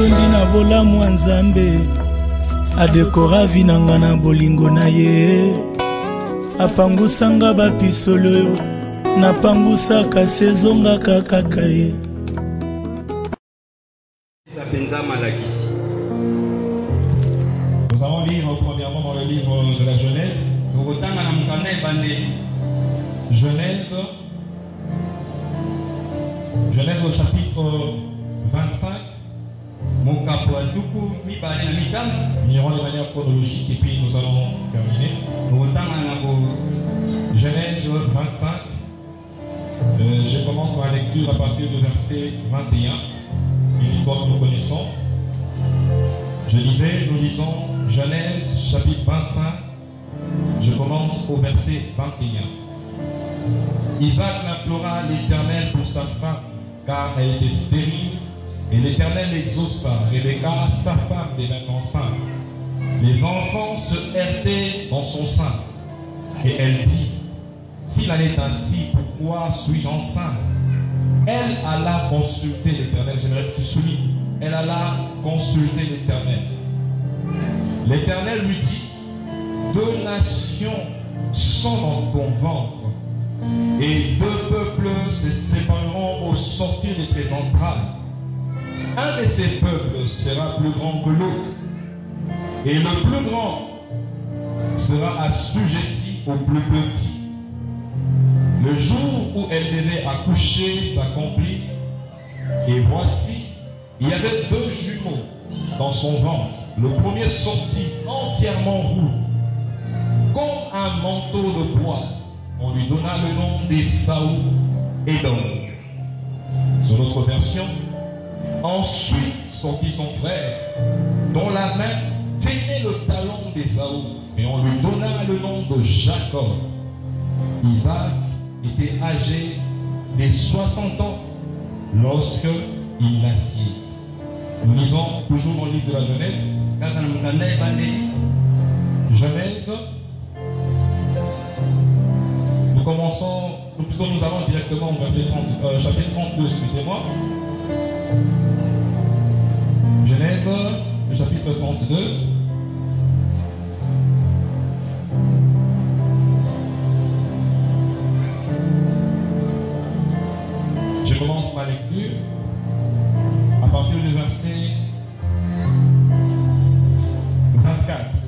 atondi na bolamu ya Nzambe, adekora vi na nga na bolingo na ye, apangusanga bapisolo, napangusaka sezongaka kaka ye. Nous allons lire premièrement dans le livre de la Genèse. Genèse au chapitre 25. Nous irons de manière chronologique et puis nous allons terminer. Genèse 25. Je commence ma lecture à partir du verset 21. Une histoire que nous connaissons. Je disais, nous lisons Genèse chapitre 25. Je commence au verset 21. Isaac implora l'Éternel pour sa femme, car elle était stérile, et l'Éternel exauça Rebecca, sa femme, devint enceinte. Les enfants se heurtaient dans son sein, et elle dit, s'il en est ainsi, pourquoi suis-je enceinte? Elle alla consulter l'Éternel. J'aimerais que tu soulignes. Elle alla consulter l'Éternel. L'Éternel lui dit, 2 nations sont dans ton ventre, et 2 peuples se sépareront au sortir de tes entrailles. Un de ces peuples sera plus grand que l'autre, et le plus grand sera assujetti au plus petit. Le jour où elle devait accoucher s'accomplit, et voici, il y avait 2 jumeaux dans son ventre. Le premier sortit entièrement roux, comme un manteau de poil. On lui donna le nom d'Ésaü, Édom. Sur notre version, ensuite sortit son frère, dont la main tenait le talon d'Ésaü, et on lui donna le nom de Jacob. Isaac était âgé de 60 ans lorsque il naquit. Nous lisons toujours dans le livre de la Genèse. Genèse. Nous commençons, plutôt nous allons directement au verset 30, chapitre 32, excusez-moi. Genèse, le chapitre 32. Je commence ma lecture à partir du verset 24.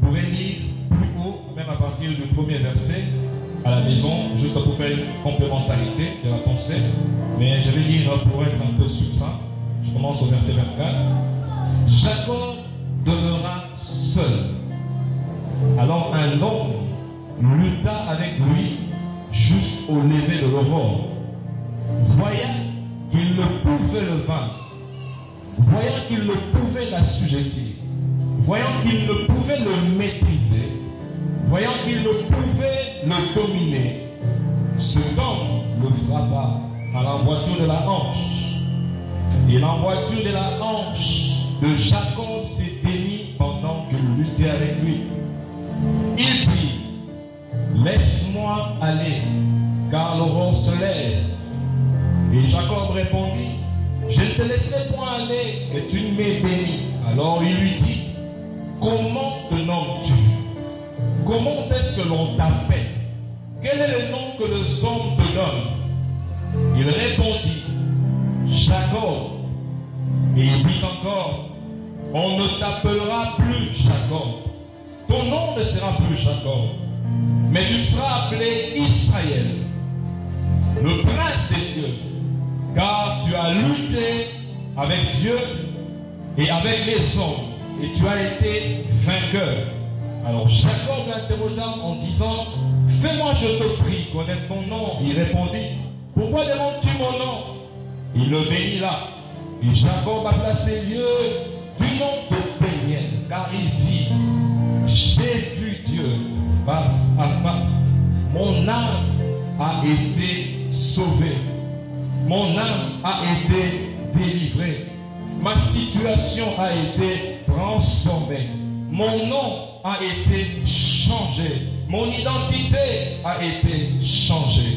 Vous pourrez lire plus haut, même à partir du premier verset à la maison, juste pour faire une complémentarité de la pensée. Mais je vais lire pour être un peu succinct. Je commence au verset 24. Jacob demeura seul. Alors un homme lutta avec lui jusqu'au lever de l'aurore. Voyant qu'il ne pouvait le vaincre, voyant qu'il ne pouvait l'assujettir, voyant qu'il ne pouvait le maîtriser, voyant qu'il ne pouvait le dominer, ce homme le frappa à l'emboîture de la hanche. Et l'emboîture de la hanche de Jacob s'éteignit pendant qu'il luttait avec lui. Il dit, laisse-moi aller, car l'aurore se lève. Et Jacob répondit, je ne te laisserai point aller, que tu ne m'aies béni. Alors il lui dit, comment te nommes-tu? Comment est-ce que l'on t'appelle? Quel est le nom que les hommes te donnent? Il répondit, Jacob. Et il dit encore, on ne t'appellera plus Jacob. Ton nom ne sera plus Jacob, mais tu seras appelé Israël, le prince des dieux. Car tu as lutté avec Dieu et avec les hommes, et tu as été vainqueur. Alors Jacob l'interrogea en disant, fais-moi, je te prie, connaître ton nom. Il répondit, pourquoi demandes-tu mon nom? Il le bénit là. Et Jacob appela ces lieux du nom de Péniel, car il dit, j'ai vu Dieu face à face. Mon âme a été sauvée. Mon âme a été délivrée. Ma situation a été transformée. Mon nom a été changé. Mon identité a été changée.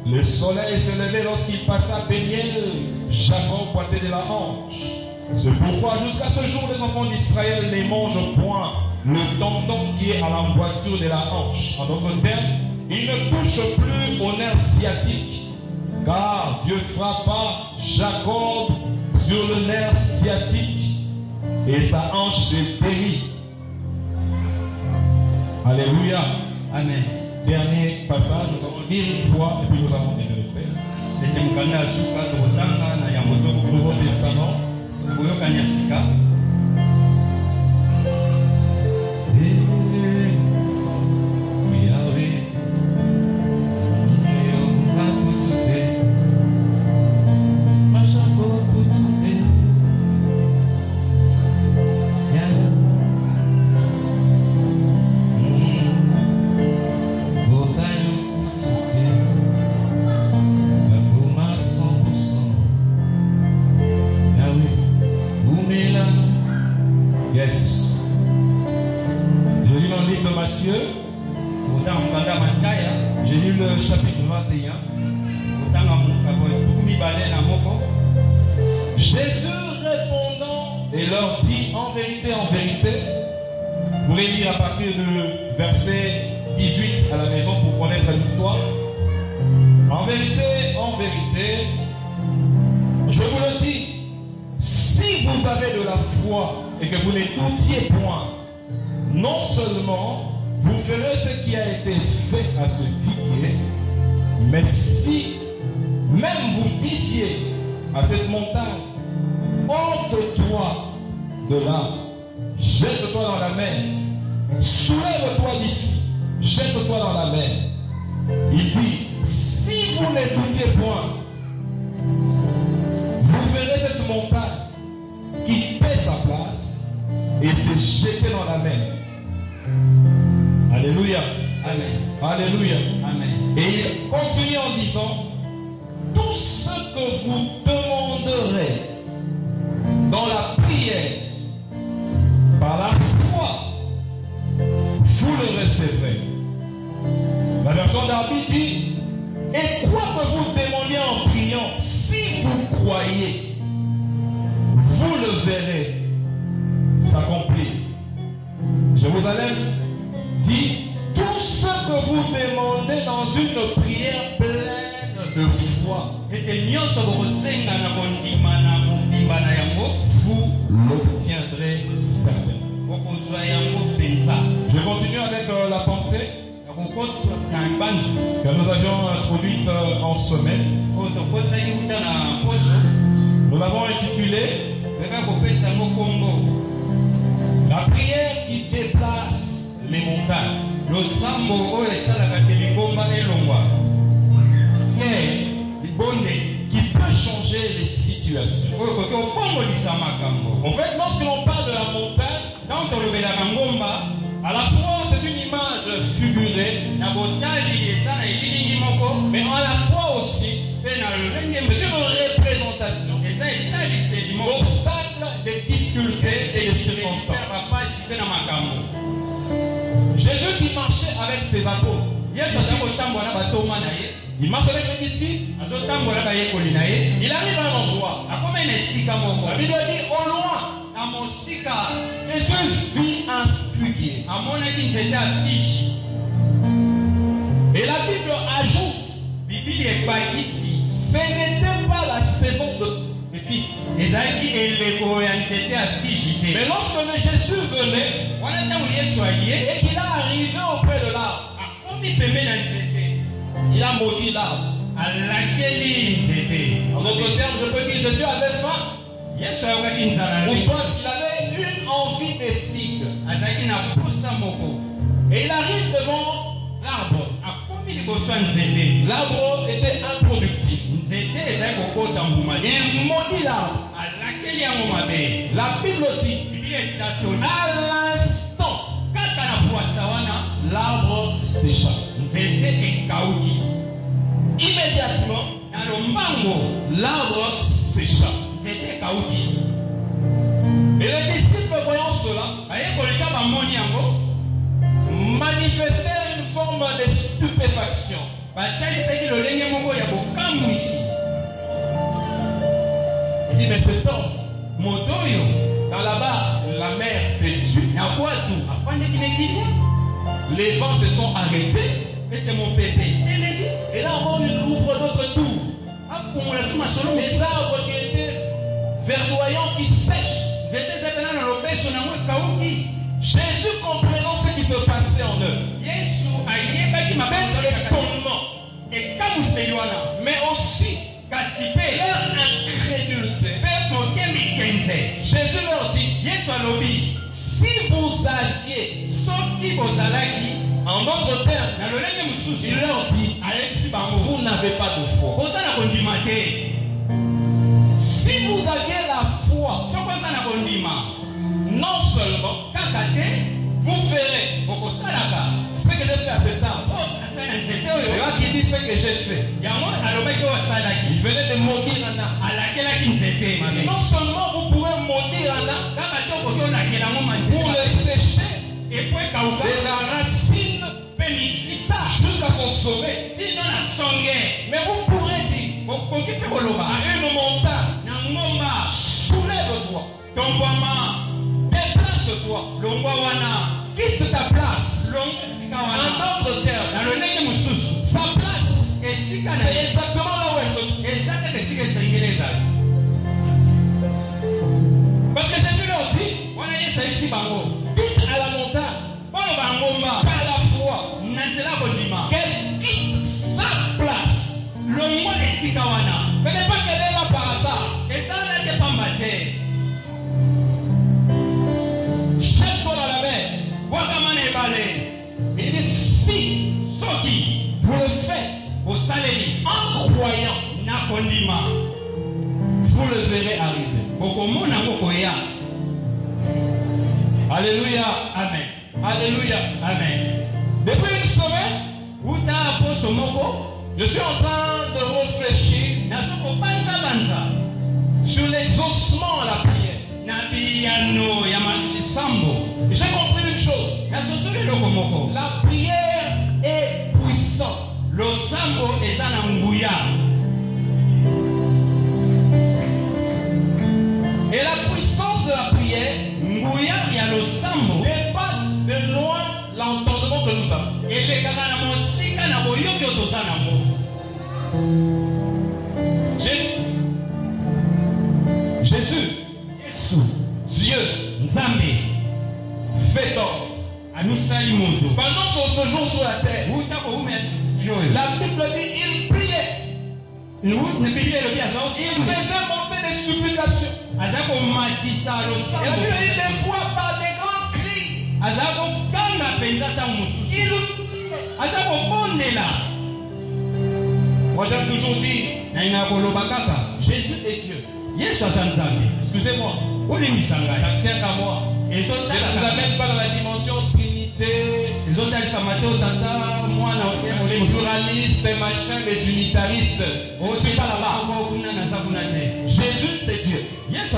Le soleil s'est levé lorsqu'il passa Péniel. Jacob pointait de la hanche. C'est pourquoi jusqu'à ce jour, les enfants d'Israël ne mangent point le tendon qui est à l'emboîture de la hanche. En d'autres termes, ils ne touchent plus au nerf sciatique, car Dieu frappa Jacob sur le nerf sciatique et sa hanche s'est guérie. Alléluia. Amen. Dernier passage, nous allons lire une fois et puis nous allons développer. Nouveau Testament. Yes. Je lis dans le livre de Matthieu. J'ai lu le chapitre 21. Jésus répondant et leur dit en vérité, vous pourrez lire à partir du verset 18 à la maison pour connaître l'histoire. En vérité, je vous le dis, si vous avez de la foi et que vous ne doutiez point, non seulement vous ferez ce qui a été fait à ce figuier, mais si même vous disiez à cette montagne, ôte-toi de là, jette-toi dans la mer, soulève-toi d'ici, jette-toi dans la mer. Il dit, si vous ne doutiez point, vous verrez cette montagne qui paie sa place et se jeter dans la mer. Alléluia. Amen. Alléluia. Amen. Et il continue en disant, tout ce que vous demanderez dans la prière, par la foi, vous le recevrez. La version d'Arby dit, et quoi que vous demandiez en priant, si vous croyez, vous le verrez s'accomplir. Jérusalem dit, tout ce que vous demandez dans une prière pleine de foi, vous l'obtiendrez certainement. Je continue avec la pensée que nous avions introduite en semaine. Nous l'avons intitulée la prière qui déplace les montagnes. Qui peut changer les situations. En fait, lorsque l'on parle de la montagne, à la fois c'est une image figurée, mais à la fois aussi c'est une représentation d'obstacles, de difficultés et de circonstances. Jésus qui marchait avec ses apôtres, il marche avec les disciples, il arrive à un endroit, la Bible dit au loin, Jésus vit un figuier. Et la Bible ajoute, ce n'était pas la saison de figues. Mais lorsque Jésus venait et qu'il est arrivé auprès de l'arbre, il a maudit l'arbre. En d'autres termes, je peux dire Jésus avait faim. Ou soit il avait une envie de figues. Et il arrive devant l'arbre. L'arbre était improductif. Il maudit l'arbre. La Bible dit, à l'instant, l'arbre sécha. Immédiatement, l'arbre sécha. Et les disciples voyant cela manifestèrent une forme de stupéfaction. Il dit, mais cet homme Dans là-bas, la mer s'est tue. Les vents se sont arrêtés. Et là, on ouvre d'autres tours. Les arbres qui étaient verdoyants, qui sèchent. Jésus comprenant ce qui se passait en eux. C'est l'étonnement. Mais aussi leur incrédulité. Jésus leur dit, si vous aviez, en d'autres termes, il leur dit, vous n'avez pas de foi. Si vous aviez la foi, non seulement, vous ferez ce que j'ai fait à cet arbre. C'est là qui dit ce que j'ai fait. Il venait de maudire un arbre. Non seulement vous pouvez maudire un arbre, pour le sécher de la racine jusqu'à son sommet. Mais vous pourrez dire à une montagne, soulève-toi, déplace-toi, quitte ta place. En d'autres termes, sa place, c'est exactement là où elle se trouve. Parce que Jésus leur dit, dites à la montagne, par la foi, qu'elle quitte sa place. Ce n'est pas qu'elle est là par hasard. Jette-toi dans la mer. Il dit, si vous le faites en croyant, vous le verrez arriver. Alléluia. Amen. Alléluia. Amen. Depuis une semaine, je suis en train de réfléchir sur l'exaucement à la prière. J'ai compris une chose. La prière est puissante. Et la puissance de la prière dépasse de loin l'entendement que nous avons. Jésus, Dieu, fait homme. Pendant son séjour sur la terre, la Bible dit il priait. Il faisait monter des supplications. Et la Bible dit des fois par des grands cris. Moi j'aime toujours dire Jésus est Dieu. Excusez-moi, ça ne tient qu'à moi. Je ne vous amène pas dans la dimension Trinité, pluraliste, machin, les unitaristes. C'est pas là-bas. Jésus c'est Dieu. Jésus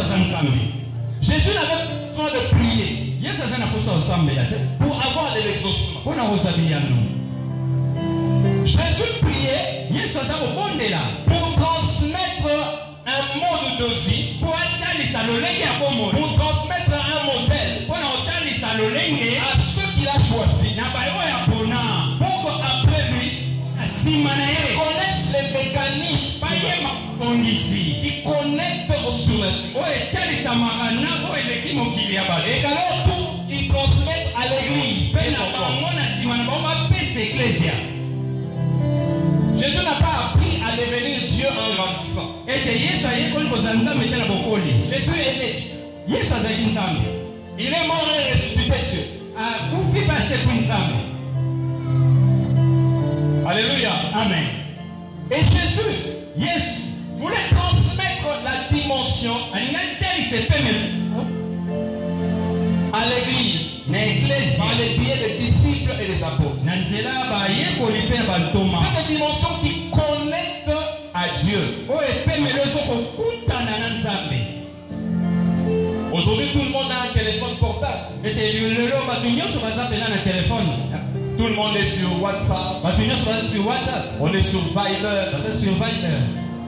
n'avait pas besoin de prier pour avoir de l'exaucement. Jésus priait pour transmettre un mode de vie, pour transmettre un modèle à ceux qu'il a choisis, pour qu'après lui, ils connaissent les mécanismes qui connectent au surnaturel. Et alors tout, ils transmettent à l'église. Jésus n'a pas appris à devenir Dieu en grandissant. Jésus est né. Il est mort et ressuscité Dieu. Alléluia. Amen. Et Jésus, voulait transmettre la dimension à l'église. Par les biais des disciples et des apôtres. Cette dimension qui connecte à Dieu. Aujourd'hui, tout le monde a un téléphone portable. Tout le monde est sur WhatsApp. On est sur Viber.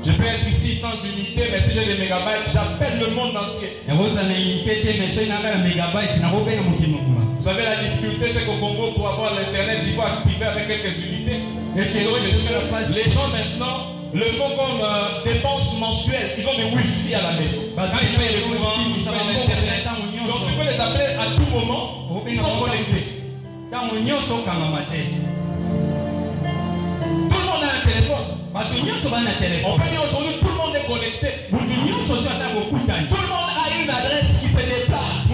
Je peux être ici sans unité, mais si j'ai des mégabytes, j'appelle le monde entier. Vous savez, la difficulté, c'est qu'au Congo, pour avoir l'internet, il faut activer avec quelques unités. Les gens maintenant le font comme dépenses mensuelles. Ils ont des wifi à la maison. Quand ils payent le courant, ils ont l'internet. Donc tu peux les appeler à tout moment. Ils sont connectés. Tout le monde a un téléphone. On peut dire aujourd'hui tout le monde est connecté. Tout le monde a une adresse qui se déplace.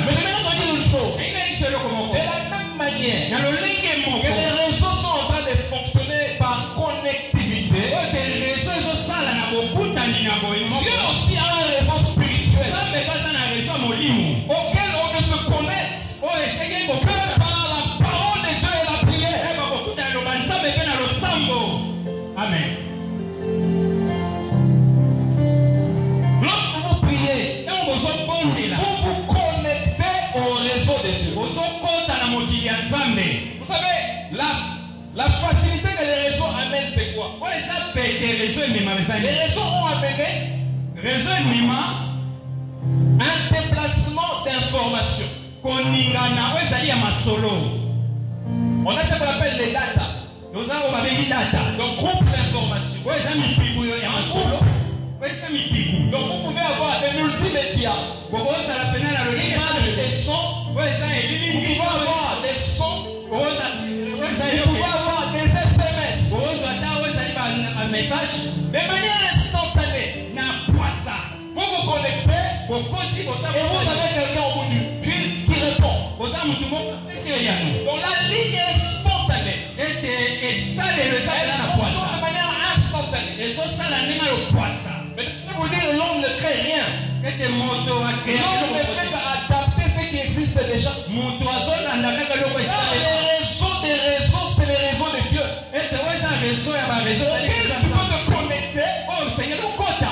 Mais je vais te dire une chose. De la même manière que les réseaux sont en train de fonctionner par connectivité, Dieu aussi a un réseau spirituel auquel on ne se connecte que par la parole de Dieu et la prière. Amen. Lorsque vous priez, vous vous connectez au réseau de Dieu. Vous savez, la facilité que les réseaux amènent, c'est quoi? Les réseaux ont amené un déplacement d'informations. On a ce qu'on appelle les data. Donc, groupe d'informations. Donc, vous pouvez avoir des multimédias, images et sons. Vous pouvez avoir des sons. Vous pouvez avoir des SMS. De manière instantanée. Vous vous connectez et vous avez quelqu'un au bout du fil qui répond. Donc la ligne est spontanée. Elle fonctionne de manière instantanée. Mais je peux vous dire, l'homme ne crée rien. L'homme ne fait qu'adapter ce qui existe déjà. Les réseaux des réseaux, c'est les réseaux de Dieu. Auquel tu peux te connecter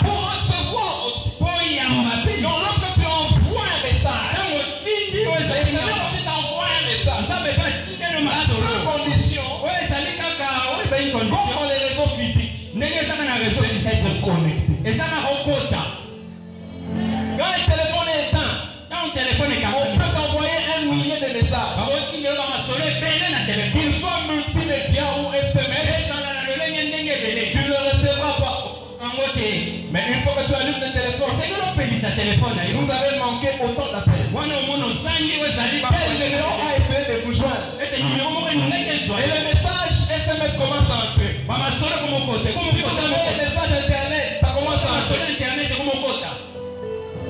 pour recevoir aussi. Donc lorsque tu envoies un message, le Seigneur aussi t'envoie un message. La seule condition, comme dans les réseaux physiques, c'est d'être connecté. Quand le téléphone est éteint, on peut t'envoyer 1 millier de messages. Qu'ils soient multimédia ou SMS, tu ne le recevras pas. Mais une fois que tu allumes le téléphone, vous avez manqué autant d'appels. Quel numéro a essayé de vous joindre? Et le message SMS commence à entrer. Si vous avez un message internet, ça commence à entrer.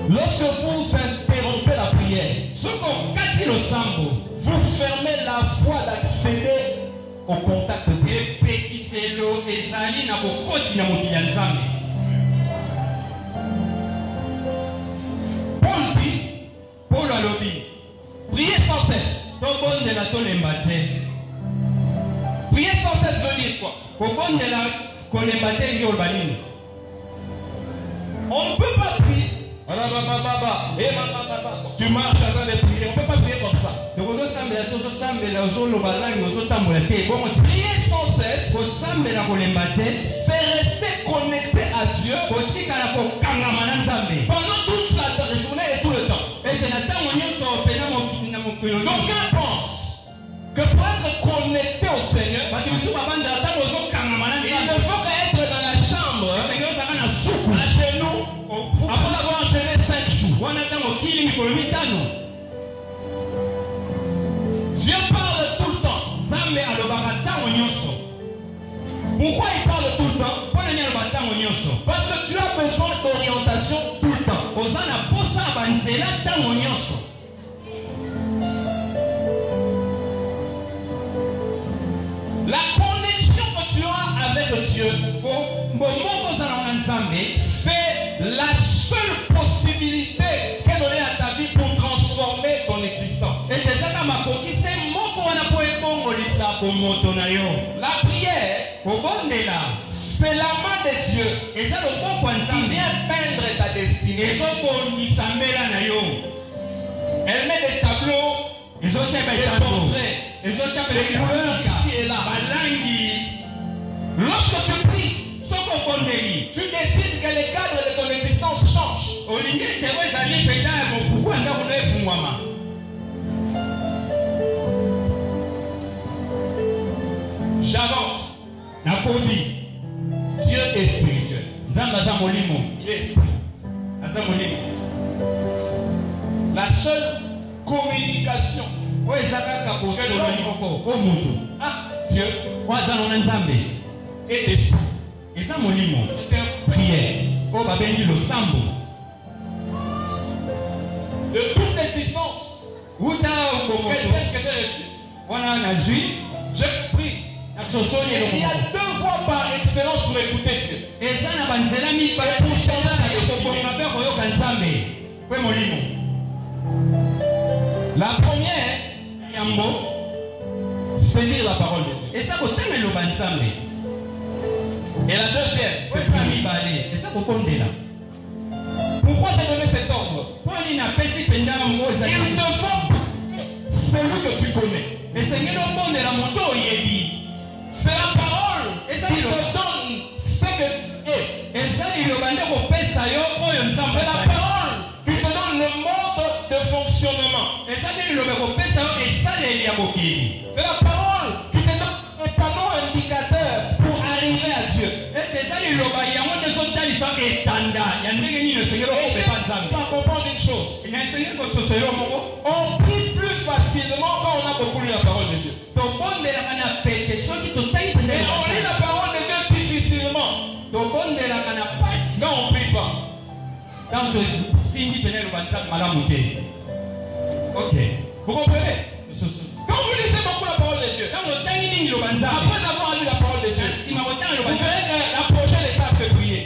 Lorsque vous interrompez la prière, vous fermez la voie d'accéder au contact de Dieu. Paul a dit, priez sans cesse. Prier sans cesse veut dire quoi? On ne peut pas prier. Tu marches en train de prier. On ne peut pas prier comme ça. Prier sans cesse, c'est rester connecté à Dieu pendant toute la journée et tout le temps. Donc je pense que pour être connecté au Seigneur, il ne faut qu'être dans la chambre, à genoux, après avoir jeûné 5 jours. Dieu parle tout le temps. Pourquoi il parle tout le temps? Parce que tu as besoin d'orientation tout le temps. La connexion que tu as avec Dieu, c'est la seule possibilité qu'est donnée à ta vie pour transformer ton existence. La prière, c'est la main de Dieu qui vient peindre ta destinée. Elle met des tableaux, des portraits, des couleurs ici et là. Lorsque tu pries, tu décides que les cadres de ton existence changent. J'avance. Dieu est spirituel. Il est esprit. La seule communication que l'homme Dieu est esprit. C'est une prière. De toute l'existence, quelqu'un que j'ai reçu, je prie. Il y a deux voies par excellence pour écouter Dieu. La première, c'est lire la parole de Dieu. Et la deuxième, c'est pourquoi te donner cet ordre? Il devant celui que tu connais. C'est la parole qui te donne ce que tu es. C'est la parole qui te donne le mode de fonctionnement. C'est la parole qui te donne un panneau indicateur pour arriver à Dieu. Pas comprendre une chose. On prie plus facilement quand on a beaucoup lu la parole de Dieu. Mais on lit la parole de Dieu difficilement. Quand on ne prie pas. Ok. Vous comprenez? Quand vous lisez beaucoup la parole de Dieu, après avoir lu la parole de Dieu, vous verrez la prochaine étape de prier.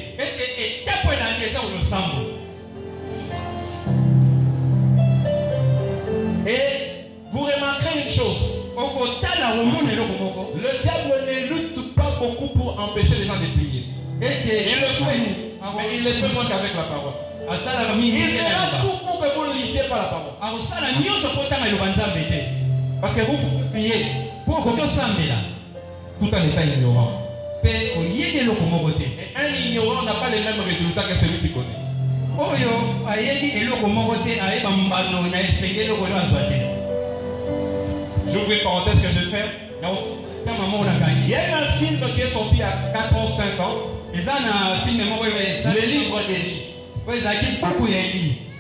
Et vous remarquerez une chose. Le diable ne lutte pas beaucoup pour empêcher les gens de prier. Il le fait, mais il le fait moins qu'avec la parole. Il fera tout pour que vous ne lisiez pas la parole. Parce que vous priez tout en étant ignorant. Et un ignorant n'a pas les mêmes résultats que celui qui connaît. J'ouvre une parenthèse que je vais faire. Il y a eu un film qui est sorti à 4 ans, 5 ans. Les livres d'Élie.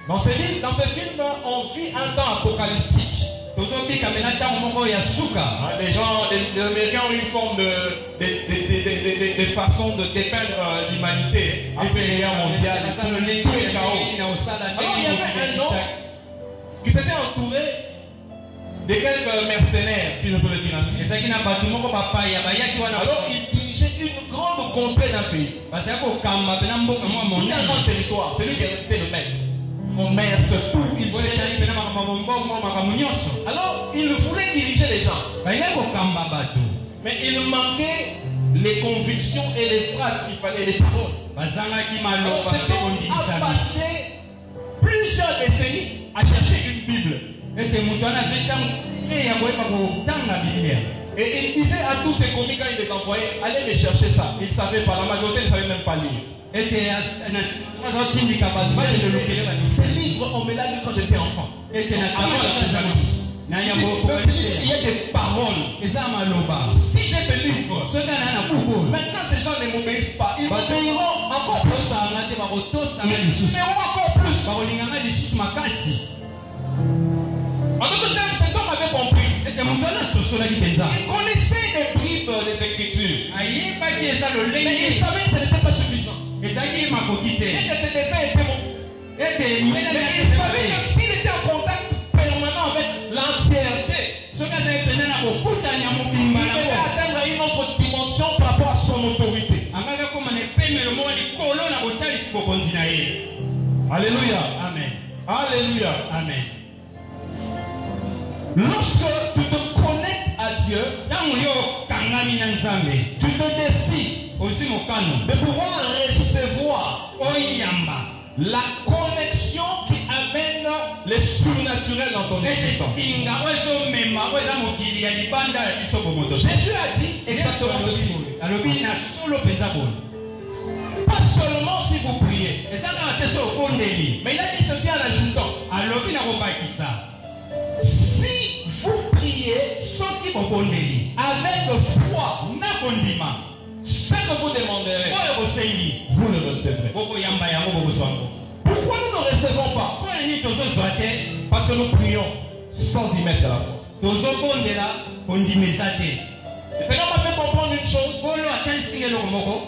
Dans ce film, on vit un temps apocalyptique. Les Américains ont une forme de façon de dépeindre l'humanité après les guerres mondiales, tout le chaos. Alors il y avait un homme qui s'était entouré de quelques mercenaires, si je peux le dire ainsi. Alors il dirigeait une grande contrée d'un pays. Il a un grand territoire, c'est lui qui était le maître. On merce tout, il gêne. Alors il voulait diriger les gens. Mais il manquait les convictions et les phrases qu'il fallait, les paroles. Alors cet homme a passé plusieurs décennies à chercher une Bible. Et il disait à tous ses commis quand il les envoyait, allez me chercher ça. Ils ne savaient pas, la majorité ne savait même pas lire. Ces livres, on me l'a lu quand j'étais enfant. Avant l'Apocalypse. Il y a des paroles. Si j'ai ce livre, maintenant ces gens ne m'obéissent pas. Ils m'obéiront encore plus. Ils m'aimeront encore plus. En d'autres termes, cet homme avait compris. Il connaissait les bribes des Écritures. Mais il savait que ce n'était pas suffisant. Et que ces dessins étaient bons. Mais il savait que s'il était en contact permanent avec l'entièreté, il devait atteindre une autre dimension par rapport à son autorité. Alléluia. Amen. Alléluia. Amen. Lorsque tu te connectes à Dieu, tu te décides de pouvoir recevoir la connexion qui amène les surnaturels dans ton existence. Jésus a dit exactement ceci. Pas seulement si vous priez, mais il a dit ceci en ajoutant. Si vous priez avec foi, ce que vous demanderez, vous le recevrez. Pourquoi nous ne recevons pas? Parce que nous prions sans y mettre la foi. Le Seigneur m'a fait comprendre une chose,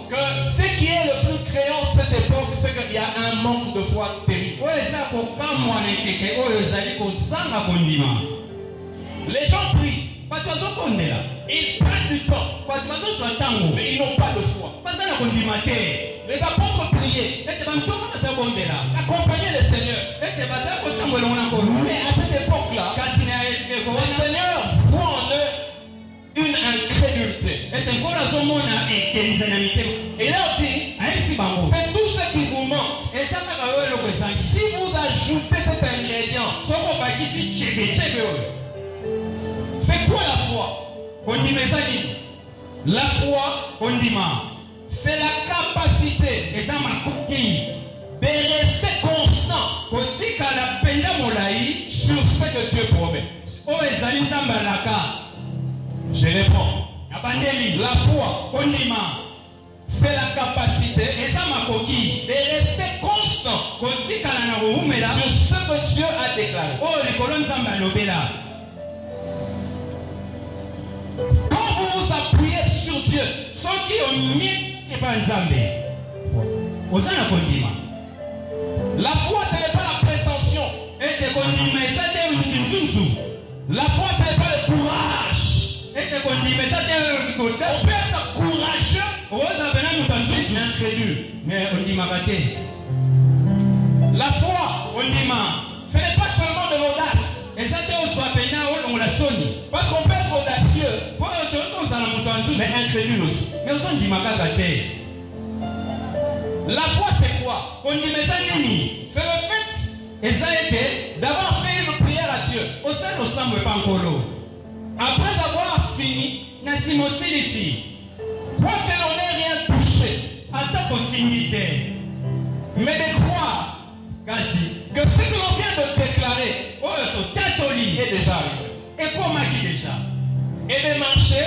que ce qui est le plus créant cette époque, c'est qu'il y a un manque de foi terrible. Les gens prient, ils prennent du temps, mais ils n'ont pas de foi. Les apôtres priaient, accompagnaient le Seigneur. Mais à cette époque-là, le Seigneur voit en eux une incrédulité. Et là, on dit, c'est tout ce qui vous manque. Si vous ajoutez cet ingrédient, c'est quoi la foi? La foi, c'est la capacité de rester constant sur ce que Dieu promet. Je réponds. La foi, c'est la capacité de rester constant sur ce que Dieu a déclaré. Quand vous vous appuyez sur Dieu, ceux qui ont mis la foi, ce n'est pas la prétention. La foi, ce n'est pas le courage. On peut être courageux, incrédule, mais on dit la foi, ce n'est pas seulement de l'audace. Parce qu'on peut être audacieux, mais incrédule aussi. La foi, c'est quoi? C'est le fait d'avoir fait une prière à Dieu. Après avoir fini, quoi que l'on n'ait rien touché, mais de croire que ce que l'on vient de déclarer est déjà arrivé. Et comment déjà? Et de marcher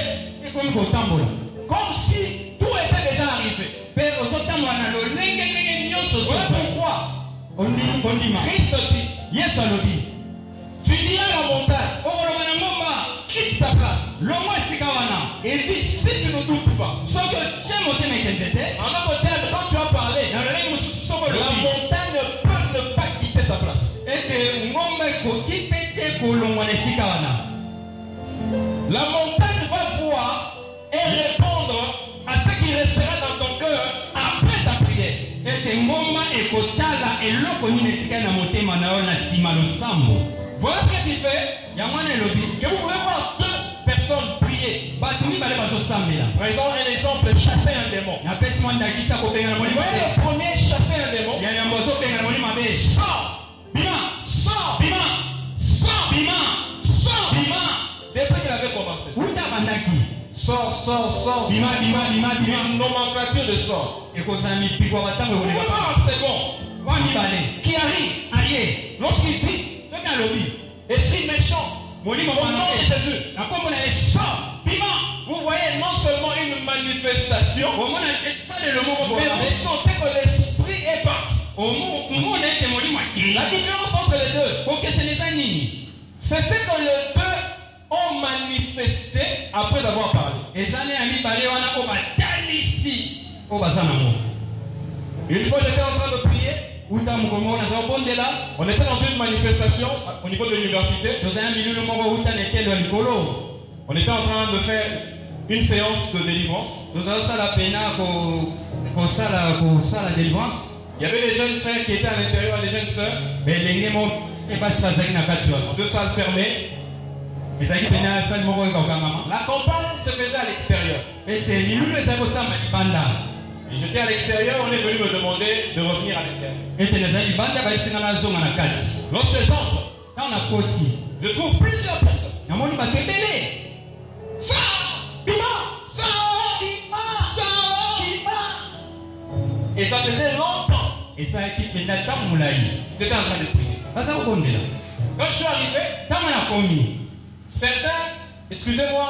comme si tout était déjà arrivé. Voilà pourquoi Christ dit, tu diras à la montagne, quitte ta place. Il dit, si tu ne doutes pas, en autre terme, quand tu as parlé, la montagne ne peut ne pas quitter sa place. La montagne va voir et répondre à ce qui restera dans ton cœur après ta prière. Voilà ce qu'il fait. Que vous pouvez voir deux personnes prier. Par exemple, un exemple, chasser un démon. Vous voyez le premier chasser un démon. Sors, bima, sors, bima, sors, bima, sors, bima. Depuis qu'il avait commencé. Sors, bima, une nomenclature de sort. Vous pouvez voir un second qui arrive. Lorsqu'il dit, esprit méchant, au nom de Jésus, vous voyez non seulement une manifestation, mais vous sentez que l'esprit est parti. La différence entre les deux, c'est ce que les deux ont manifesté après avoir parlé. Une fois j'étais en train de prier, on était dans une manifestation au niveau de l'université. On était en train de faire une séance de délivrance. Il y avait des jeunes frères qui étaient à l'intérieur et des jeunes sœurs. Dans une salle fermée. La campagne se faisait à l'extérieur. Et j'étais à l'extérieur, on est venu me demander de revenir à l'intérieur. Lorsque j'entre, je trouve plusieurs personnes. Ça, Bima, ça, et ça faisait longtemps. Et ça a été c'était en train de prier. Quand je suis arrivé, certains, excusez-moi,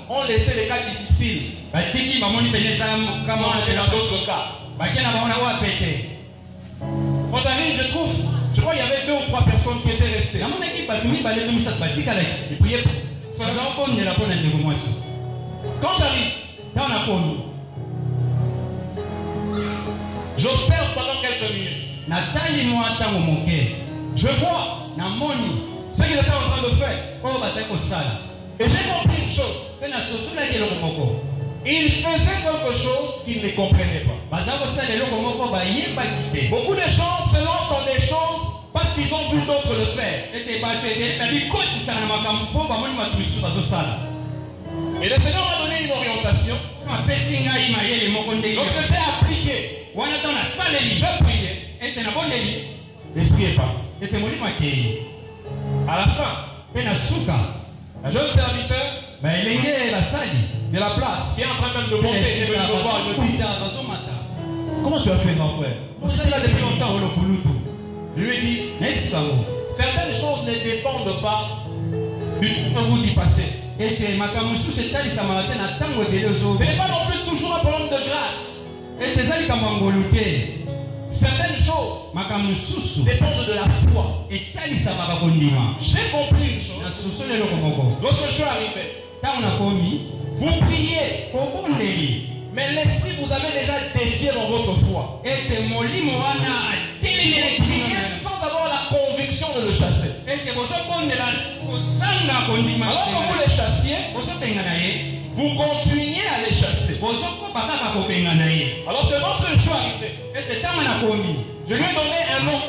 ont laissé les cas difficiles. Dans d'autres cas. Quand j'arrive, je crois qu'il y avait 2 ou 3 personnes qui étaient restées. Quand j'arrive, j'observe pendant quelques minutes. Je vois ce qu'il était en train de faire. Et j'ai compris une chose. Il faisait quelque chose qu'il ne comprenait pas. Beaucoup de gens se lancent dans des choses parce qu'ils ont vu d'autres le faire. Et le Seigneur m'a donné une orientation. Donc j'ai appliqué. Je priais. L'esprit est parti. À la fin, un jeune serviteur de la place qui est en train même de monter est venu me voir et me dit: comment tu as fait, grand frère? Vous êtes là depuis longtemps. Je lui ai dit: certaines choses ne dépendent pas du temps que vous y passez. Ce n'est pas non plus toujours un problème de grâce. Certaines choses dépendent de la foi. J'ai compris une chose. Lorsque je suis arrivé, vous priez, mais l'esprit vous avez déjà défié dans votre foi. Vous priez sans avoir la conviction de le chasser. Alors que vous les chassiez, vous continuez à les chasser. Alors que lorsque je suis arrivé, je lui ai donné un nom.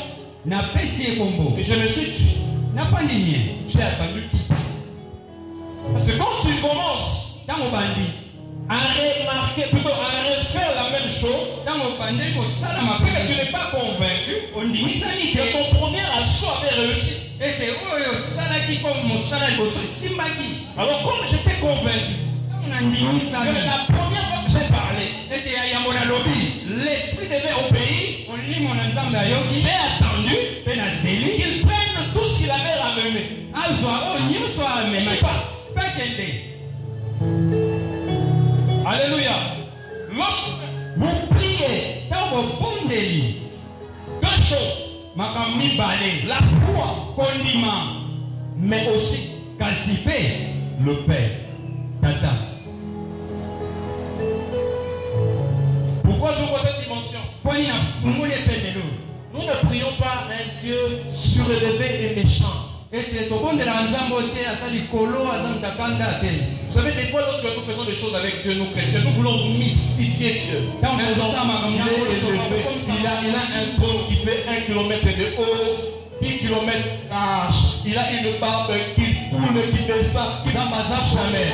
Et je me suis dit, j'ai attendu qu'il parte. Parce que quand tu commences à remarquer, plutôt à refaire la même chose, c'est que tu n'es pas convaincu que ton premier assaut avait réussi. Alors comme j'étais convaincu que la première fois que j'ai parlé, l'esprit devait obéir, j'ai attendu qu'il prenne tout ce qu'il avait ramené. Alléluia. Lorsque vous priez, deux choses. La foi, mais aussi le Père. Tata. Pourquoi j'ouvre cette dimension? Nous ne prions pas un Dieu surélevé et méchant. Vous savez, des fois, lorsque nous faisons des choses avec Dieu, nous chrétiens, nous voulons mystifier Dieu. Il a un trône qui fait 1 km de haut, 10 km large. Il a une barbe qui tourne, qui descend, qui n'a pas jamais.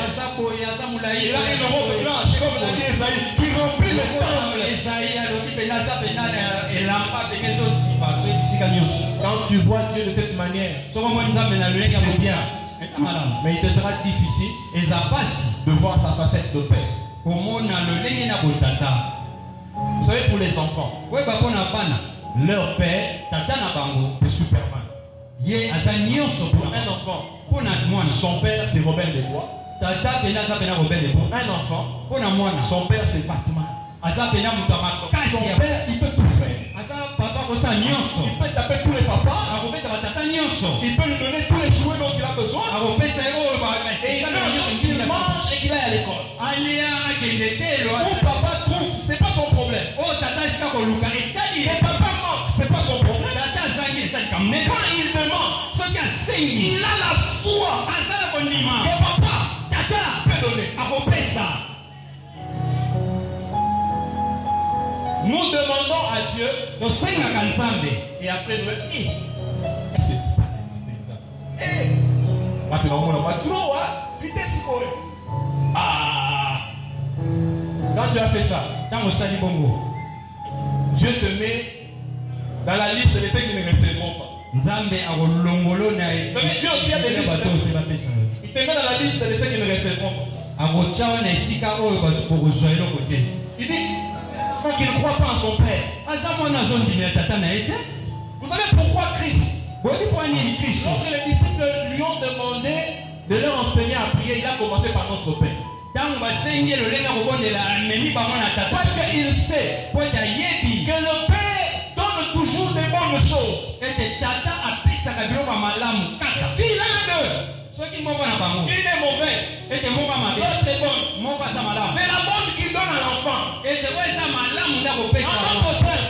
Il a une robe blanche, comme l'a dit Esaïe, qui remplit le temple. Quand tu vois Dieu de cette manière, c'est bien. Mais il te sera difficile de voir sa facette de père. Vous savez, pour les enfants, leur père, c'est Superman. Pour un enfant, son père, c'est Robin des Bois. Un enfant, son père, c'est Batman. Son père, il peut tout faire. Il peut taper tous les papas. Il peut lui donner tous les jouets dont il a besoin. Et il mange et qu'il aille à l'école. Mon papa trouve, c'est pas son problème. Et papa manque, c'est pas son problème. Quand il demande, il a la foi que papa peut donner. Nous demandons à Dieu et après nous c'est ça. Quand tu as fait ça, Dieu te met dans la liste de ceux qui ne recevront pas. Dieu aussi a des listes. Il te met dans la liste de ceux qui ne recevront pas. Il dit qu'il ne croit pas en son Père. Vous savez pourquoi Christ? Lorsque les disciples lui ont demandé de leur enseigner à prier, il a commencé par notre Père. Parce qu'il sait que le Père donne toujours des bonnes choses. S'il a deux, une est mauvaise, l'autre est bonne. C'est la bonne qui donne à l'enfant. En d'autres termes,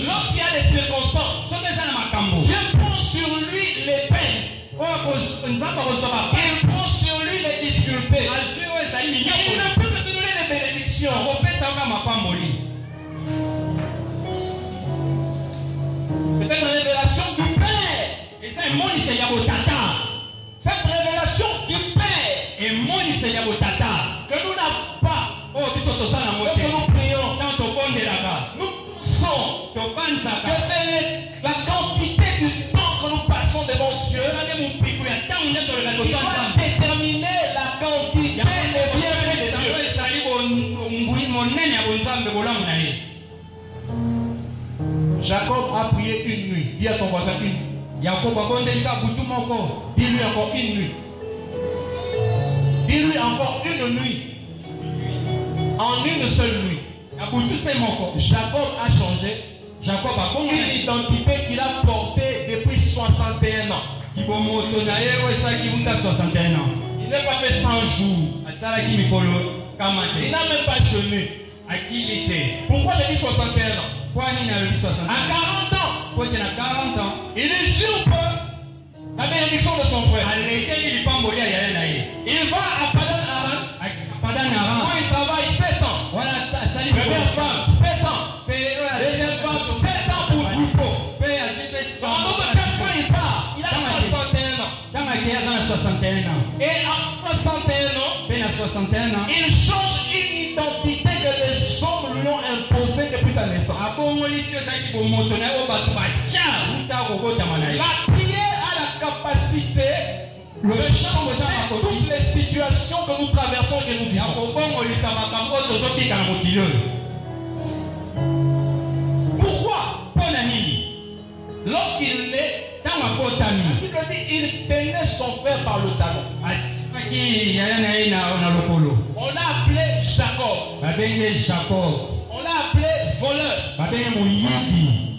lorsqu'il y a des circonstances, Dieu prend sur lui les peines. Il prend sur lui les difficultés. Il ne peut que te donner les bénédictions. C'est cette révélation du Père. Cette révélation du Père que nous n'avons pas. Lorsque nous prions, nous sens que c'est la quantité du temps que nous passons devant Dieu qui va déterminer la quantité des bienfaits de Dieu. Jacob a prié une nuit. Dis à ton voisin une nuit. Dis-lui encore une nuit. Dis-lui encore une nuit. En une seule nuit. Jacob a changé. Jacob a une identité qu'il a portée depuis 61 ans. Il n'a pas fait 100 jours. Il n'a même pas jeûné. Pourquoi j'ai dit 61 ans? À 40 ans, il usurpe la bénédiction de son frère. Il va à Padan Aram. Où il travaille 7 ans. Première femme, 7 ans. Deuxième femme, 7 ans pour Troupeau. En d'autres termes, quand il part, il a 61 ans. Et à 61 ans, il change une identité que les hommes lui ont imposée depuis sa naissance. La prière a la capacité de changer toutes les situations que nous traversons et que nous vivons. Pourquoi? Lorsqu'il naît, il tenait son frère par le talon. On l'a appelé Jacob. On l'a appelé voleur.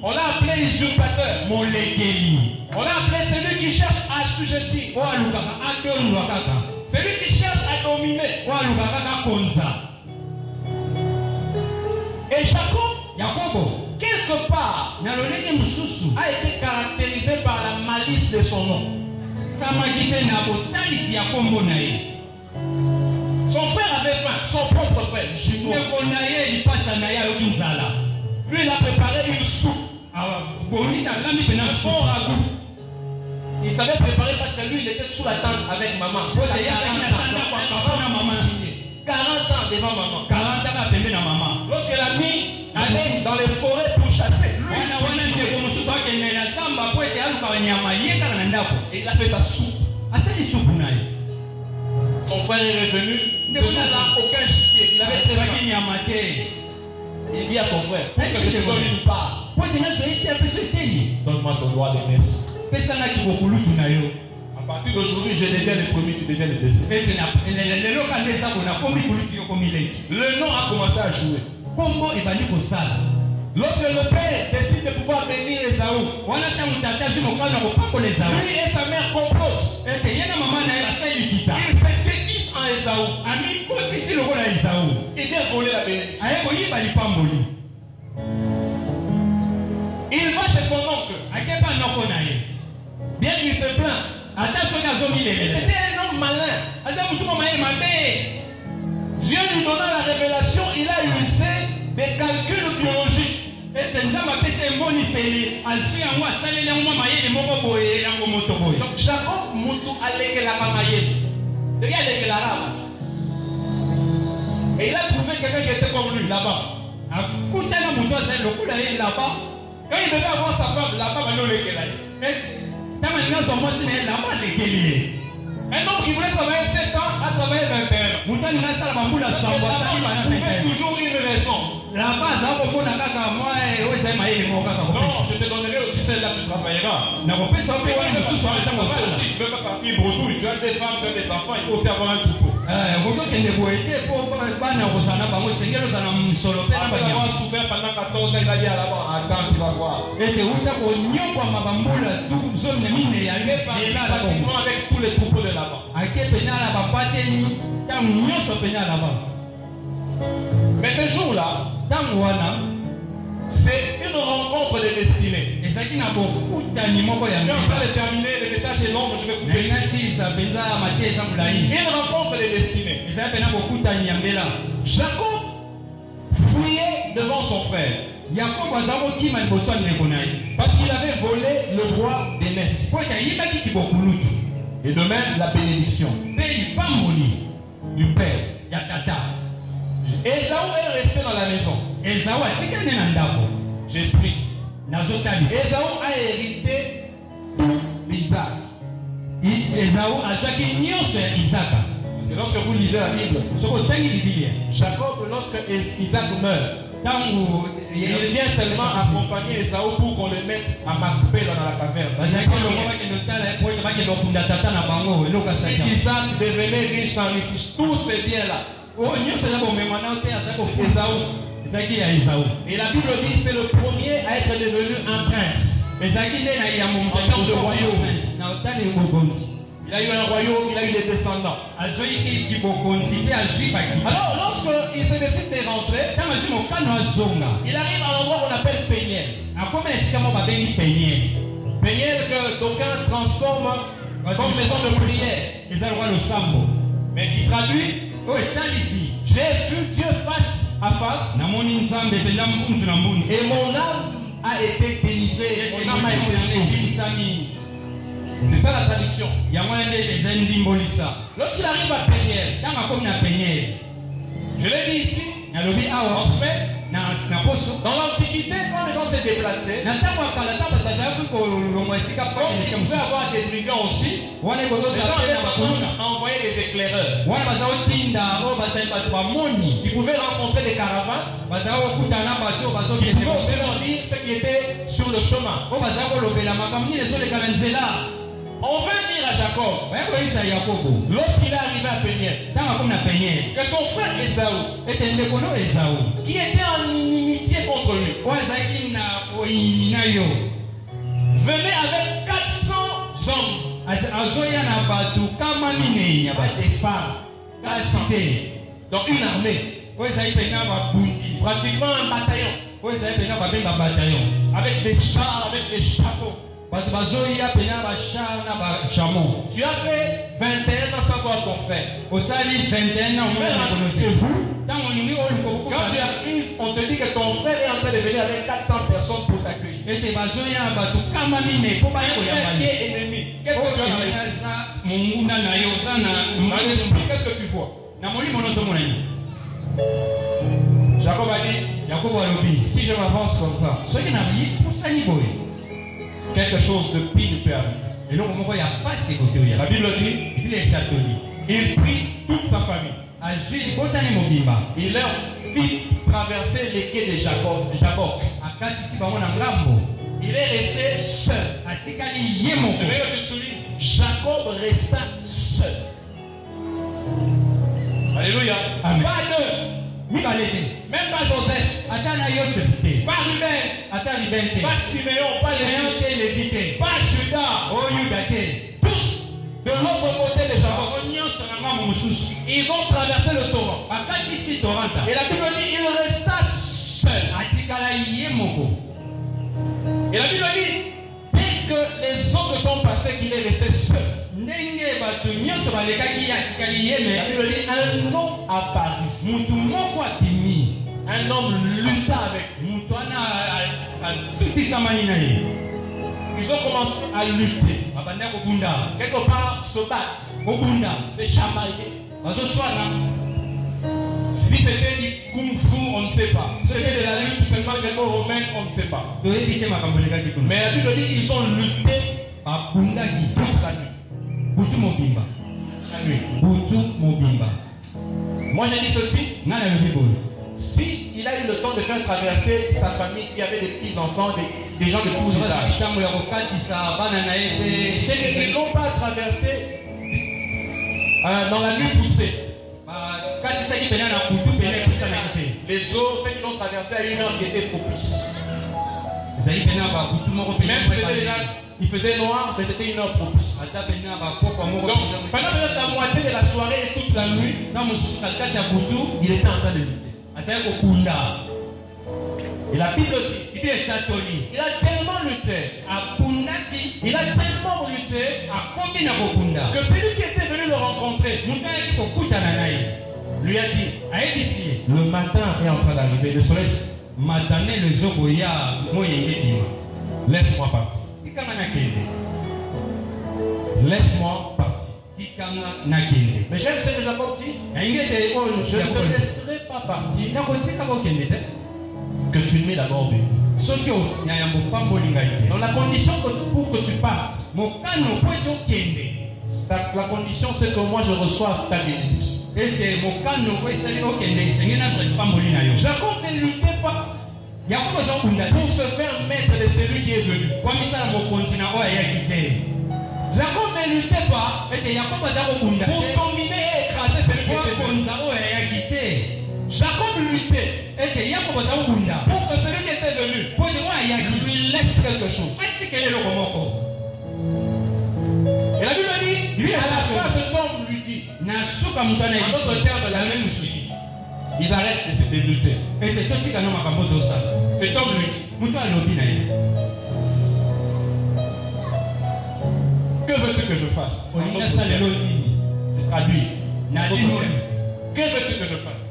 On l'a appelé usurpateur. On l'a appelé celui qui cherche à assujettir. Celui qui cherche à dominer. Et Jacob, quelque part, a été caractérisé par la malice de son nom. Son frère avait faim, son propre frère, jumeau. Lui, il a préparé une soupe. Un bon ragoût. Il savait préparer parce que lui, il était sous la tente avec maman. 40 ans devant maman. Lorsque la nuit allait dans les forêts pour chasser, lui, et il a fait sa soupe. Son frère est revenu. Il n'a aucun gibier. Il avait très faim. Il dit à son frère, pour que je te donne une part, donne-moi ton droit de messe. À partir d'aujourd'hui, je deviens le premier, tu deviens le deuxième. Le nom a commencé à jouer. Lorsque le père décide de pouvoir bénir Esaü, lui et sa mère complotent. Il se déguise en Esaü. Il vient voler la bénédiction. Il va chez son oncle. Bien qu'il se plaint. C'était un homme malin. Dieu lui donna la révélation, il a usé des calculs biologiques. Donc Jacob Moutou Alekelaka Mayele. Et il a trouvé quelqu'un qui était comme lui là-bas. Quand il devait avoir sa femme, la femme a dit un homme qui voulait travailler 7 ans a travaillé 21 ans. Il pouvait toujours une raison. Non, je te donnerai aussi celle-là que tu travailleras. Tu ne veux pas partir bredouille. Tu as des femmes, tu as des enfants, il faut aussi avoir un troupeau. Après avoir souffert pendant 14 ans, il a dit à là-bas, attends, tu vas voir. Il est pratiquement avec tous les troupeaux de là-bas. Mais ce jour-là, c'est une rencontre de destinée. Je suis en train de terminer, le message est long, je vais couper ici. Une rencontre de destinée. Jacob fouillait devant son frère. Parce qu'il avait volé le droit d'aînesse. Et de même la bénédiction du père. Esaü est resté dans la maison. J'explique. Esaü a hérité tout d'Isaac. C'est lorsque vous lisez la Bible, Jacob, lorsque Isaac meurt, il vient seulement accompagner Esaü pour qu'on le mette à Macpéla dans la caverne. Isaac devenait riche, enrichi, tous ces biens-là. Et la Bible dit c'est le premier à être devenu un prince. En termes de royaume. Il a eu un royaume, il a eu des descendants. Alors lorsqu'il se décide de rentrer, il arrive à l'endroit qu'on appelle Péniel. Péniel que d'aucuns transforment comme maison de prière. Mais qui traduit, j'ai vu Dieu face à face et mon âme a été délivrée, mon âme a été sauvée. C'est ça la traduction. Lorsqu'il arrive à Péniel, je l'ai dit ici, en fait, dans l'Antiquité, quand les gens se déplaçaient, comme il pouvait avoir des brigands aussi, les gens avaient tendance à envoyer des éclaireurs qui pouvaient rencontrer des caravanes, qui pouvaient aussi leur dire ce qui était sur le chemin. On veut dire à Jacob, lorsqu'il est arrivé à Péniel, que son frère Esaü, qui était en inimitié contre lui, venait avec 400 hommes, des femmes, donc une armée, pratiquement un bataillon, avec des chars, avec des chapeaux. Tu as fait 21 ans sans voir ton frère. Quand tu arrives, on te dit que ton frère est en train de venir avec 400 personnes pour t'accueillir. Un frère qui est ennemi. Qu'est-ce que tu as dans l'esprit? Qu'est-ce que tu vois? Jacob a dit, si je m'avance comme ça, quelque chose de pire peut arriver. La Bible dit, il prit toute sa famille. Il leur fit traverser les quais de Jacob. Il est resté seul. Je veux que tu soulignes, Jacob resta seul. Alléluia. Pas deux. Même pas Joseph, pas Ruben, pas Siméon, pas Lévi, pas Judas, tous de l'autre côté de Jacob. Ils ont traversé le torrent. Et la Bible dit il resta seul. Et la Bible dit dès que les autres sont passés qu'il est resté seul. La Bible dit un homme apparut. Un homme lutta avec lui. Ils ont commencé à lutter. Quelque part se battre. Se chamailler. Si c'était du kung fu, on ne sait pas. Si c'était de la lutte seulement gréco-romaine, on ne sait pas. Mais la Bible dit qu'ils ont lutté toute la nuit. Moi j'ai dit ceci. Si il a eu le temps de faire traverser sa famille qui avait des petits-enfants, des gens de tous âges, c'est qu'ils n'ont pas traversé dans la nuit poussée. Les autres, ceux qui l'ont traversé à une heure qui était propice. Même si il faisait noir, mais c'était une heure propice. Donc, pendant la moitié de la soirée et toute la nuit, il était en train de lutter. Et la Bible dit, il a tellement lutté, il a tellement lutté que celui qui était venu le rencontrer lui a dit, le matin est en train d'arriver, le soleil. Laisse-moi partir. Laisse-moi partir. Mais j'aime ce que Jacob dit. Je ne te laisserai pas partir que tu m'aies d'abord béni. Dans la condition pour que tu partes, la condition c'est que moi je reçoive ta bénédiction. Jacob ne luttait pas pour se faire maître de celui qui est venu. Jacob ne luttait pas pour dominer et écraser celui qui était venu. Jacob luttait pour que celui qui était venu lui laisse quelque chose. Et la Bible dit, lui à la fin cet homme lui dit, en d'autres termes, la même chose. Ils arrêtent de lutter. Cet homme lui dit, que veux-tu que je fasse? Je traduis. Que veux-tu que je fasse?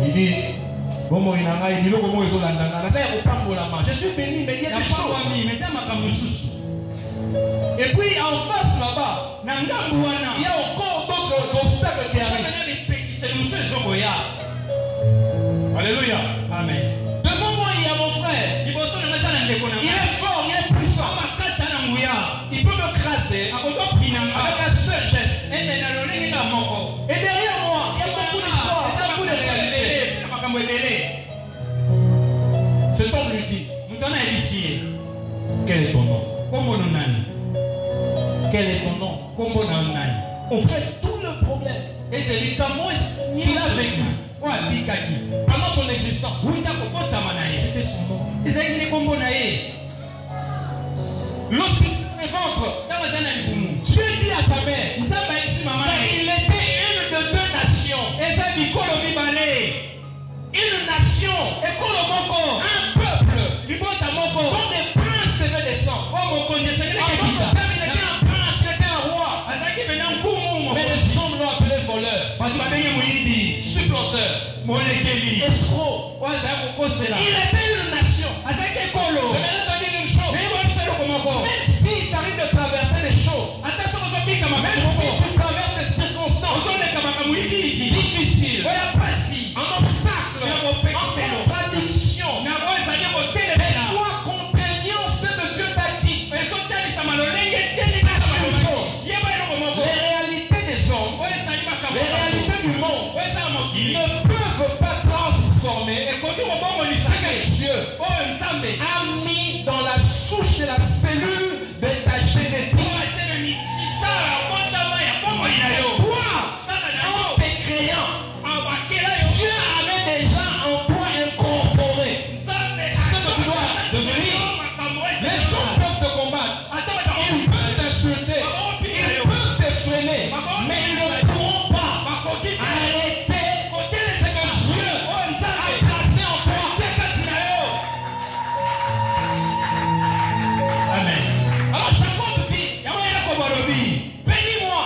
Il dit, je suis béni, mais il y a des choses. Et puis en face là-bas, il y a encore d'autres obstacles qui arrivent. Alléluia. Amen. Devant moi, il y a mon frère. Il est fort, il est puissant. Il peut me crasser avec un seul geste. Et derrière moi, il y a beaucoup d'histoires, beaucoup de réalités. Cet homme lui dit, quel est ton nom? Quel est ton nom? On fait tout le problème. Et qu'il a vécu pendant son existence. C'était son nom. Lorsqu'il est ventre, Dieu dit à sa mère qu'il était une de deux nations. Une nation, un peuple, dont des princes devaient descendre. Il était un prince, il était un roi. Mais les hommes l'ont appelé voleur, supplanteur, escroc. Il était une nation. Je vais te dire une chose. Même si tu arrives de traverser des choses, même si tu traverses des circonstances difficiles, un obstacle, en contradiction, sois contraignant ce que Dieu t'a dit. Les réalités des hommes, les réalités du monde ne peuvent pas transformer ce que Dieu a mis dans la souche de la cellule de ta génétique. Toi, en te créant, Dieu avait déjà en toi incorporé ce que tu dois devenir. Les hommes peuvent te combattre, ils peuvent t'insulter, ils peuvent te freiner, mais ils ne pourront pas arrêter ce que Dieu a placé en toi. Amen. Alors Jacob dit, bénis-moi.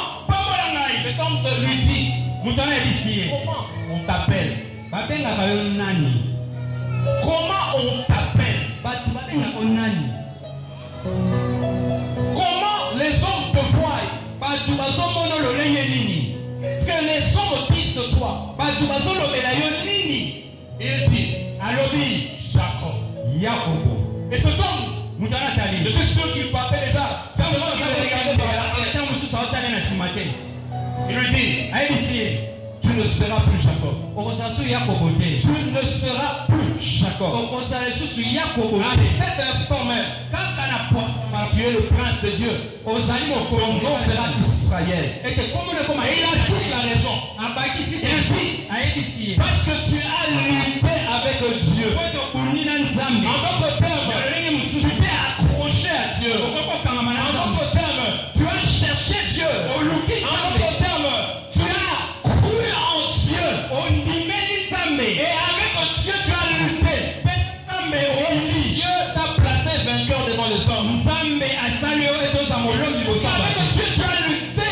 Cet homme lui dit, comment on t'appelle? Comment on t'appelle? Comment les hommes te voient? Que que les hommes disent de toi. Il dit, Alobi, Jacob, Yakobo. Et ce homme, je suis sûr qu'il partait déjà. Il lui dit, tu ne seras plus Jacob. Tu ne seras plus Jacob. À cet instant même, tu es le prince de Dieu. Ton nom sera Israël. Et il ajoute la raison. Il dit, parce que tu as lutté avec Dieu. En d'autres termes, tu t'es accroché à Dieu. En d'autres termes, tu as cherché Dieu. En d'autres termes, tu as cru en Dieu. Et avec Dieu, tu as lutté. Et Dieu t'a placé vainqueur devant les hommes. Avec Dieu, tu as lutté.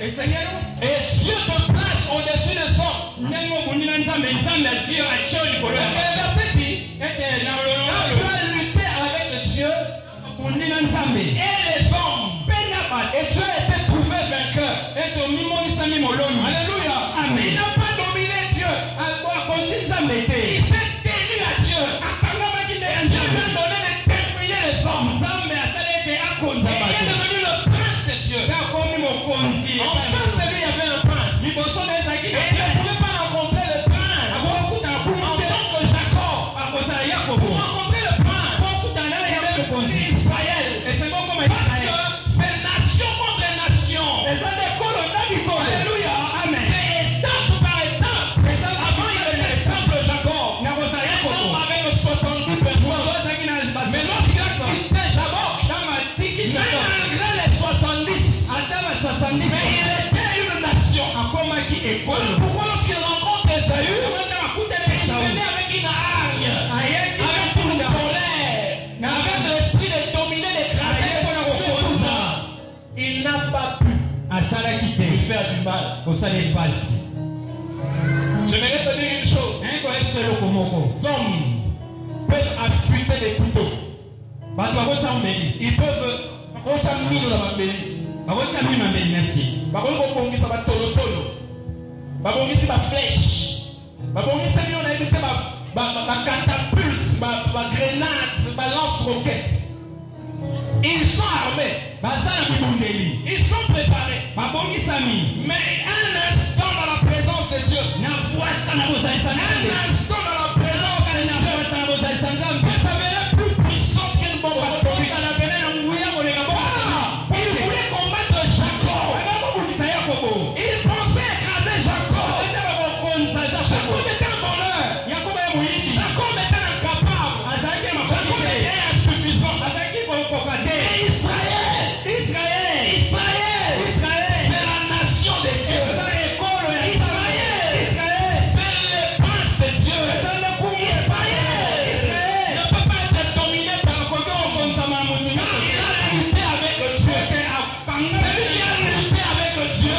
Et Dieu te place au-dessus des hommes. Verset dit, tu as lutté avec Dieu et les hommes. Et tu as été trouvé vainqueur. Alléluia. Amen. Il n'a pas dominé Dieu. Il s'est tenu à Dieu. Et Dieu lui a donné de témoigner les hommes. Et il est devenu le prince de Dieu. En face de lui, il y avait un prince. Et il ne pouvait pas rencontrer le prince en tant que Jacob. Pour rencontrer le prince, il y avait Israël. Parce que c'est nation contre nation. Alléluia. Amen. C'est étape par étape. Avant, il y avait l'exemple Jacob. Un homme avec 70 personnes. Mais lorsqu'il a quitté Jacob, malgré les 70, mais il était une nation. Pourquoi lorsqu'il rencontre Esaü, il venait avec une hargne, avec une colère, avec l'esprit de dominer, d'écraser. Il n'a pas pu lui faire du mal. J'aimerais te dire une chose. Hommes peuvent affûter des couteaux. Ils peuvent lance-roquettes. Ils sont armés. Ils sont préparés. Mais un instant dans la présence de Dieu. Un instant dans la présence de Dieu. Ça s'avérait plus puissant qu'une bombe atomique. Il voulait combattre Jacob. Il pensait écraser Jacob. Jacob était un voleur. Jacob était incapable. Jacob était insuffisant. Et Israël, c'est la nation de Dieu. Israël, c'est le prince de Dieu. Israël ne peut pas être dominé par le côté. Il a lutté avec Dieu. Celui qui a lutté avec Dieu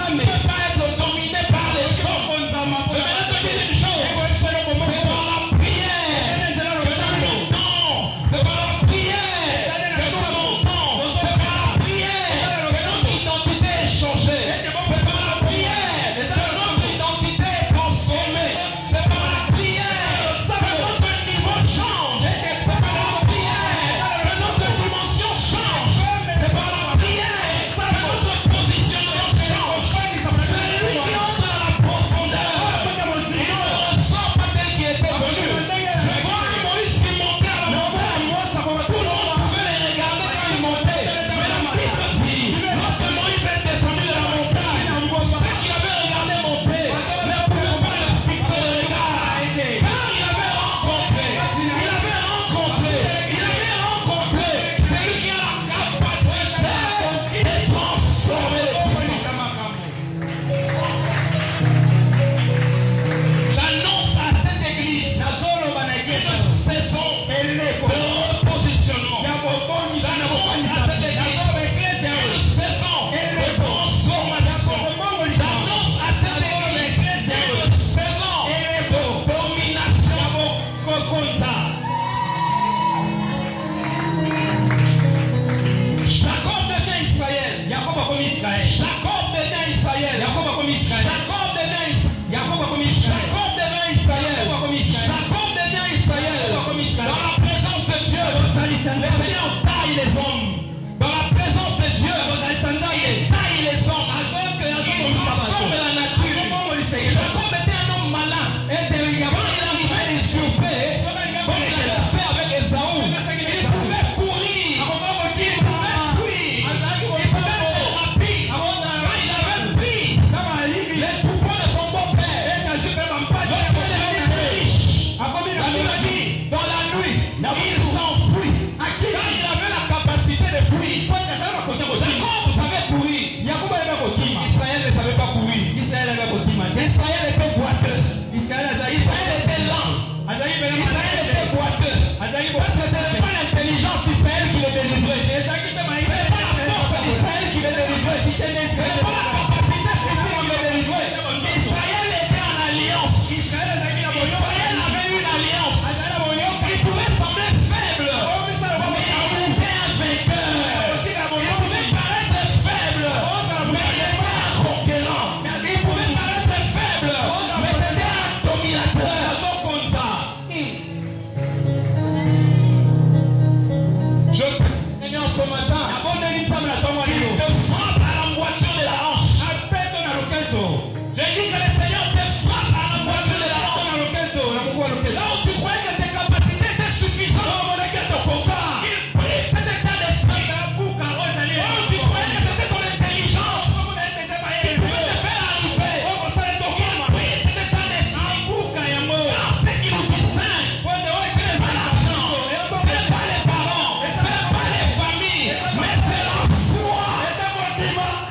ne peut pas être dominé par les hommes. Je vais te dire une chose. C'est par la prière que nous montons. C'est par la prière que nous montons. C'est par la prière que notre identité est changée. C'est par la prière que notre identité est transformée. C'est par la prière que notre niveau change. C'est par la prière que notre Seigneur taille les hommes. Dans la présence de Dieu, il taille les hommes. Il transforme la nature. Jacob était un homme malin. Quand il arrivait usurper, comme il avait fait avec Esaü, il pouvait courir, il pouvait fuir, il pouvait être rapide. Quand il avait pris les troupeaux de son beau-père, il était riche. La Bible dit, dans la nuit, il s'enfuit. Quand il avait la capacité de fuir, Jacob savait courir. Israël ne savait pas courir. Israël était boiteux. Israël était lent. Israël était boiteux. Parce que ce n'est pas l'intelligence d'Israël qui le délivrait. Ce n'est pas la force d'Israël qui le délivrait. Ce n'est pas la capacité physique qui le délivrait. Israël était en alliance. Israël avait une alliance. Il pouvait sembler faible, mais il était un vainqueur. Il pouvait paraître faible, mais il était un conquérant. Il pouvait paraître faible, mais c'était un dominateur. Je prie ce matin, il te frappe à l'emboîture de la hanche. Je dis que le Seigneur te frappe à l'emboîture de la hanche. Là où tu croyais que tes capacités étaient suffisantes, il brise cet état d'esprit. Là où tu croyais que c'était ton intelligence qui pouvait te faire arriver, il brise cet état d'esprit. Car ce qui nous distingue, ce n'est pas l'argent, ce n'est pas les parents, ce n'est pas les familles, mais c'est la foi. La foi.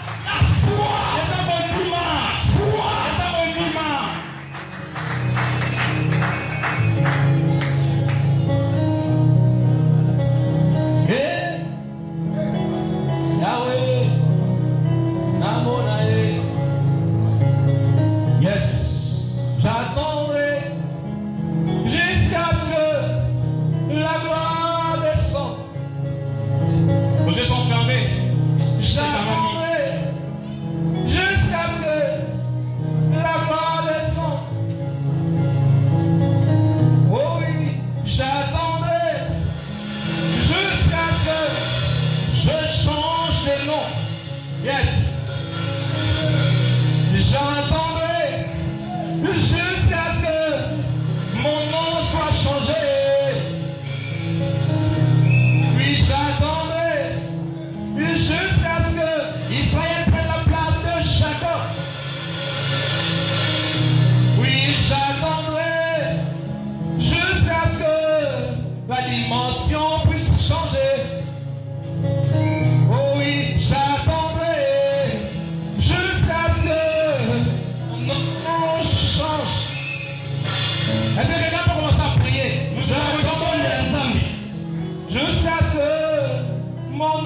Yes, j'attendrai jusqu'à ce que la gloire descende. Vos yeux sont fermés. J'attendrai jusqu'à ce que la gloire descende. Oh oui, j'attendrai jusqu'à ce que je change de nom. Yes. J'attendrai jusqu'à ce que mon nom soit changé. Puis j'attendrai jusqu'à ce que Israël prenne la place de Jacob. Oui, j'attendrai jusqu'à ce que la dimension puisse changer. Oh oui, j'attendrai jusqu'à ce que mon nom change. Est-ce que quelqu'un peut commencer à prier? Jusqu'à ce que mon